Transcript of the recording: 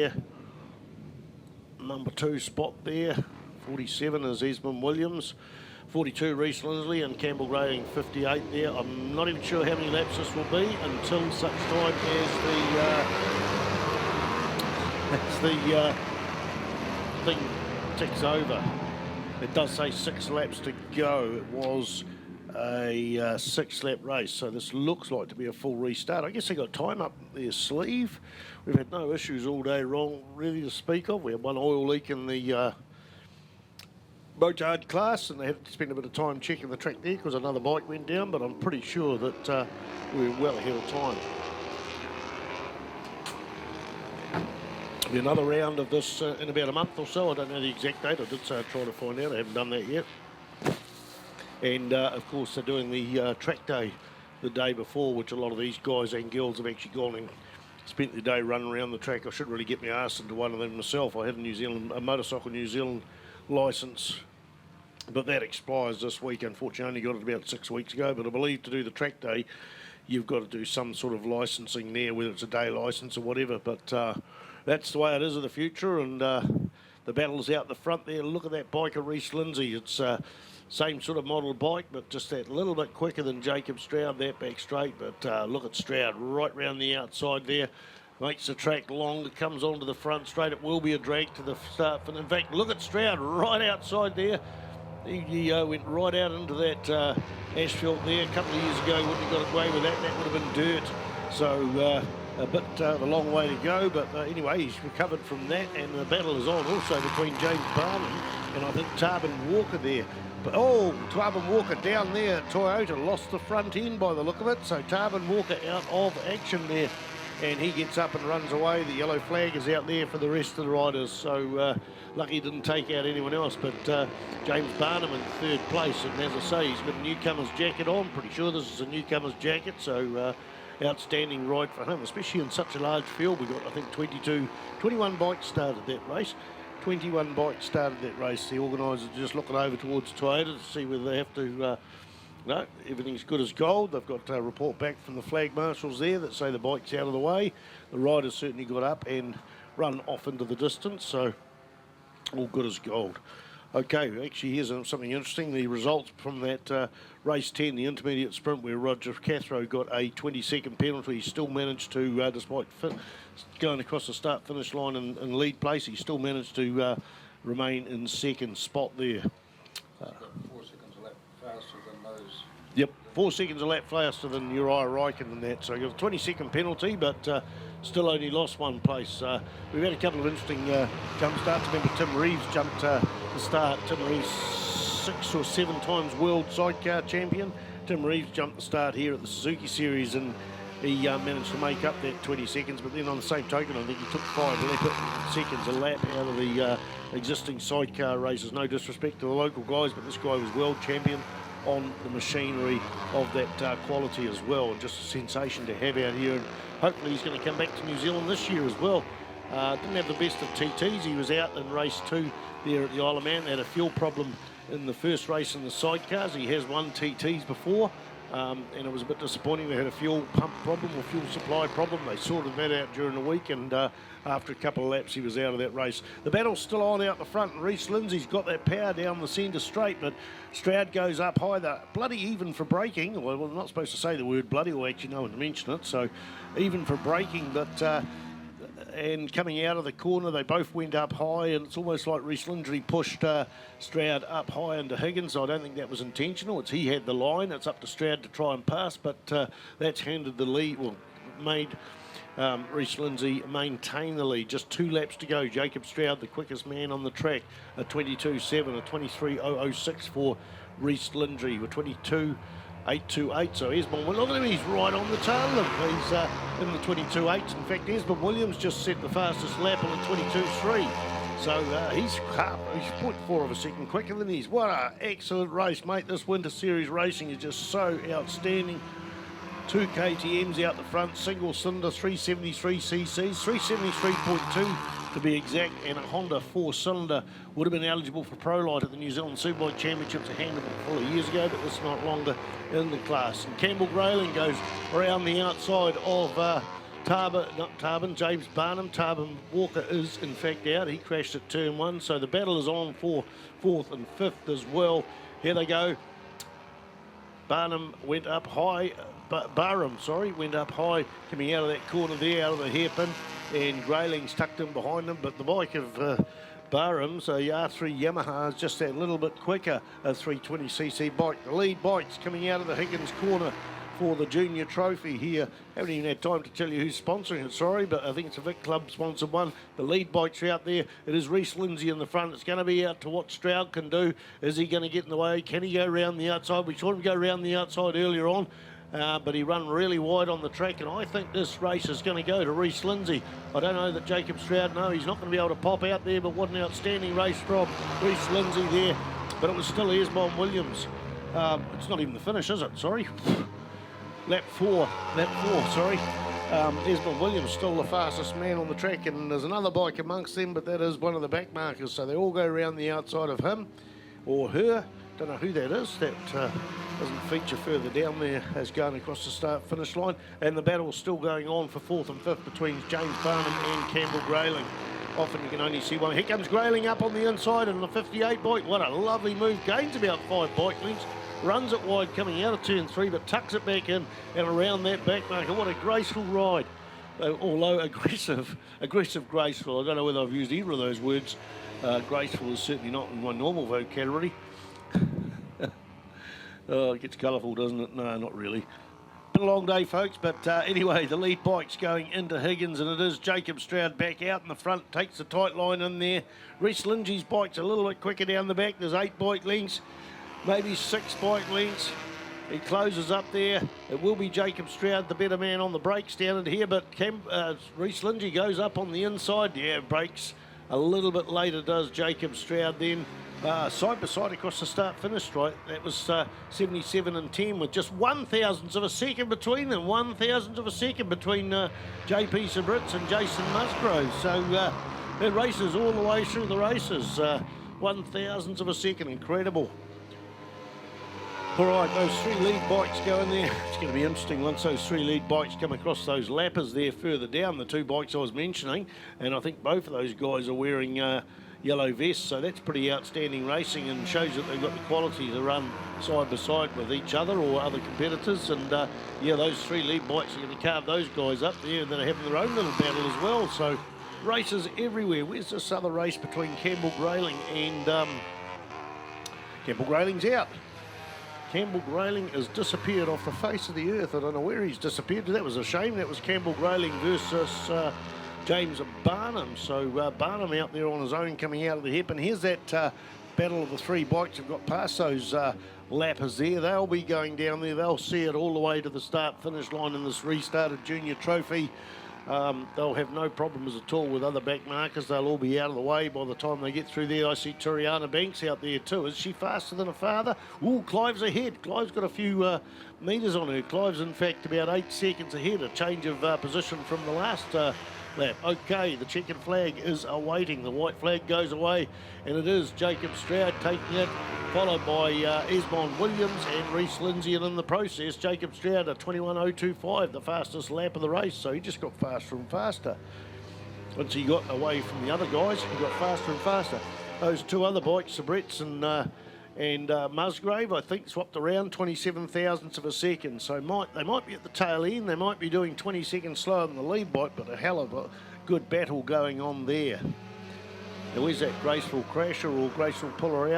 there. Number 2 spot there. 47 is Esmond Williams. 42 Reece Lindsley, and Campbell Grayling 58 there. I'm not even sure how many laps this will be until such time as the thing ticks over. It does say 6 laps to go. It was a 6-lap race, so this looks like to be a full restart. I guess they got time up their sleeve. We've had no issues all day long really to speak of. We had one oil leak in the motard class, and they had to spend a bit of time checking the track there because another bike went down, but I'm pretty sure that we were well ahead of time. There'll be another round of this in about a month or so. I don't know the exact date. I did try to find out. I haven't done that yet. And of course they're doing the track day the day before, which a lot of these guys and girls have actually gone and spent the day running around the track. I should really get my arse into one of them myself. I have a Motorcycle New Zealand licence, but that expires this week. Unfortunately, I only got it about 6 weeks ago, but I believe to do the track day, you've got to do some sort of licensing there, whether it's a day licence or whatever. But that's the way it is in the future, and the battle's out the front there. Look at that bike of Reece Lindsay. It's same sort of model bike, but just that little bit quicker than Jacob Stroud, that back straight. But look at Stroud right round the outside there. Makes the track longer, comes onto the front straight. It will be a drag to the start. And in fact, look at Stroud right outside there. He went right out into that asphalt there a couple of years ago. Wouldn't have got away with that. That would have been dirt. So a bit a long way to go. But anyway, he's recovered from that. And the battle is on also between James Barnum and I think Tarbin Walker there. But, oh, Tarbin Walker down there. Toyota lost the front end by the look of it. So Tarbin Walker out of action there. And he gets up and runs away. The yellow flag is out there for the rest of the riders. So lucky he didn't take out anyone else. But James Barnum in 3rd place. And as I say, he's got a newcomer's jacket on. Pretty sure this is a newcomer's jacket. So outstanding ride for him, especially in such a large field. We got, I think, 21 bikes started that race. 21 bikes started that race. The organisers are just looking over towards Toyota to see whether they have to... no, everything's good as gold. They've got a report back from the flag marshals there that say the bike's out of the way. The riders certainly got up and run off into the distance, so all good as gold. Okay, actually here's something interesting. The results from that race 10, the intermediate sprint, where Roger Cathro got a 20-second penalty. He still managed to, despite going across the start-finish line in lead place, he still managed to remain in 2nd spot there. 4 seconds a lap faster than those. Yep, 4 seconds a lap faster than Uriah Ryken and that. So he got a 20-second penalty, but still only lost 1 place. We've had a couple of interesting jump starts. Remember, Tim Reeves jumped the start. Tim Reeves, 6 or 7 times world sidecar champion. Tim Reeves jumped the start here at the Suzuki Series, and he managed to make up that 20 seconds. But then on the same token, I think he took 5 seconds a lap out of the existing sidecar races. No disrespect to the local guys, but this guy was world champion on the machinery of that quality as well, and just a sensation to have out here. And hopefully he's going to come back to New Zealand this year as well. Didn't have the best of TTs. He was out in race 2 there at the Isle of Man. They had a fuel problem in the first race in the sidecars. He has won TTs before, and it was a bit disappointing. They had a fuel pump problem or fuel supply problem. They sorted that out during the week, and after a couple of laps he was out of that race. The battle's still on out the front, and Reece Lindsay's got that power down the centre straight, but Stroud goes up high. They're bloody even for braking. Well, I'm not supposed to say the word bloody, or actually no one to mention it, so even for braking, but and coming out of the corner, they both went up high, and it's almost like Reece Lindsay pushed Stroud up high into Higgins. So I don't think that was intentional. He had the line. It's up to Stroud to try and pass, but that's handed the lead, well, made Reece Lindsay maintain the lead. Just 2 laps to go. Jacob Stroud, the quickest man on the track, a 22.7, a 23.006 for Reece Lindsay with 22.828. So Esmond, well, look at him, he's right on the tail of him. He's in the 22.8s. In fact, Esmond Williams just set the fastest lap on the 22.3. So he's 0.4 of a second quicker than his. What an excellent race, mate. This Winter Series racing is just so outstanding. 2 KTMs out the front, single cylinder, 373 cc's, 373.2 to be exact, and a Honda 4-cylinder would have been eligible for Pro Light at the New Zealand Superbike Championships a handful of years ago, but it's not longer in the class. And Campbell Grayling goes around the outside of James Barnum. Tarbin Walker is in fact out. He crashed at turn 1, so the battle is on for 4th and 5th as well. Here they go. Barnum went up high. Barham, went up high, coming out of that corner there, out of the hairpin, and Grayling's tucked in behind him. But the bike of Barham's, a R3 Yamaha, is just that little bit quicker, a 320cc bike. The lead bike's coming out of the Higgins corner for the Junior Trophy here. Haven't even had time to tell you who's sponsoring it, sorry, but I think it's a Vic Club sponsored one. The lead bike's out there. It is Reece Lindsay in the front. It's going to be out to what Stroud can do. Is he going to get in the way? Can he go around the outside? We saw him go around the outside earlier on, but he ran really wide on the track, and I think this race is going to go to Reece Lindsay. I don't know that Jacob Stroud, no, he's not going to be able to pop out there, but what an outstanding race from Reece Lindsay there. But it was still Esmond Williams. It's not even the finish, is it? Sorry. Lap four, sorry. Esmond Williams still the fastest man on the track, and there's another bike amongst them, but that is one of the back markers, so they all go around the outside of him or her. Don't know who that is. That doesn't feature further down there as going across the start-finish line, and the battle's still going on for 4th and 5th between James Barnum and Campbell Grayling. Often you can only see one. Here comes Grayling up on the inside in the 58 bike. What a lovely move. Gains about 5 bike lengths. Runs it wide coming out of turn 3, but tucks it back in and around that back marker. What a graceful ride. Although aggressive, graceful. I don't know whether I've used either of those words. Graceful is certainly not in my normal vocabulary. Oh, it gets colourful, doesn't it? No, not really. Been a long day, folks, but anyway, the lead bike's going into Higgins, and it is Jacob Stroud back out in the front, takes the tight line in there. Reece Lindsay's bike's a little bit quicker down the back. There's 8 bike lengths. Maybe 6 bike lengths. He closes up there. It will be Jacob Stroud, the better man on the brakes down in here, but Reece Lindsay goes up on the inside. Yeah, brakes a little bit later, does Jacob Stroud then. Side by side across the start-finish straight. That was 77 and 10 with just 1,000ths of a second between them. 1,000th of a second between JP Sabritz and Jason Musgrove. So it races all the way through the races. 1,000ths of a second, incredible. All right, those 3 lead bikes go in there. It's going to be interesting once those 3 lead bikes come across those lappers there further down, the 2 bikes I was mentioning. And I think both of those guys are wearing yellow vests, so that's pretty outstanding racing and shows that they've got the quality to run side by side with each other or other competitors. And yeah, those 3 lead bikes are going to carve those guys up there, and they're having their own little battle as well. So races everywhere. Where's this other race between Campbell Grayling and Campbell Grayling's out. Campbell Grayling has disappeared off the face of the earth. I don't know where he's disappeared. That was a shame. That was Campbell Grayling versus James Barnum. So Barnum out there on his own coming out of the hip. And here's that battle of the 3 bikes have got past those lappers there. They'll be going down there. They'll see it all the way to the start-finish line in this restarted Junior Trophy. They'll have no problems at all with other back markers. They'll all be out of the way by the time they get through there. I see Turiana Banks out there too. Is she faster than her father? Ooh, Clive's ahead. Clive's got a few metres on her. Clive's in fact about 8 seconds ahead. A change of position from the last lap. Okay, the checkered flag is awaiting. The white flag goes away, and it is Jacob Stroud taking it, followed by Esmond Williams and Reece Lindsay, and in the process, Jacob Stroud at 21.025, the fastest lap of the race, so he just got faster and faster. Once he got away from the other guys, he got faster and faster. Those 2 other bikes, Sabretts and Musgrave, I think, swapped around 27,000ths of a second. So they might be at the tail end. They might be doing 20 seconds slower than the lead bike, but a hell of a good battle going on there. Now, where's that graceful crasher or graceful puller out?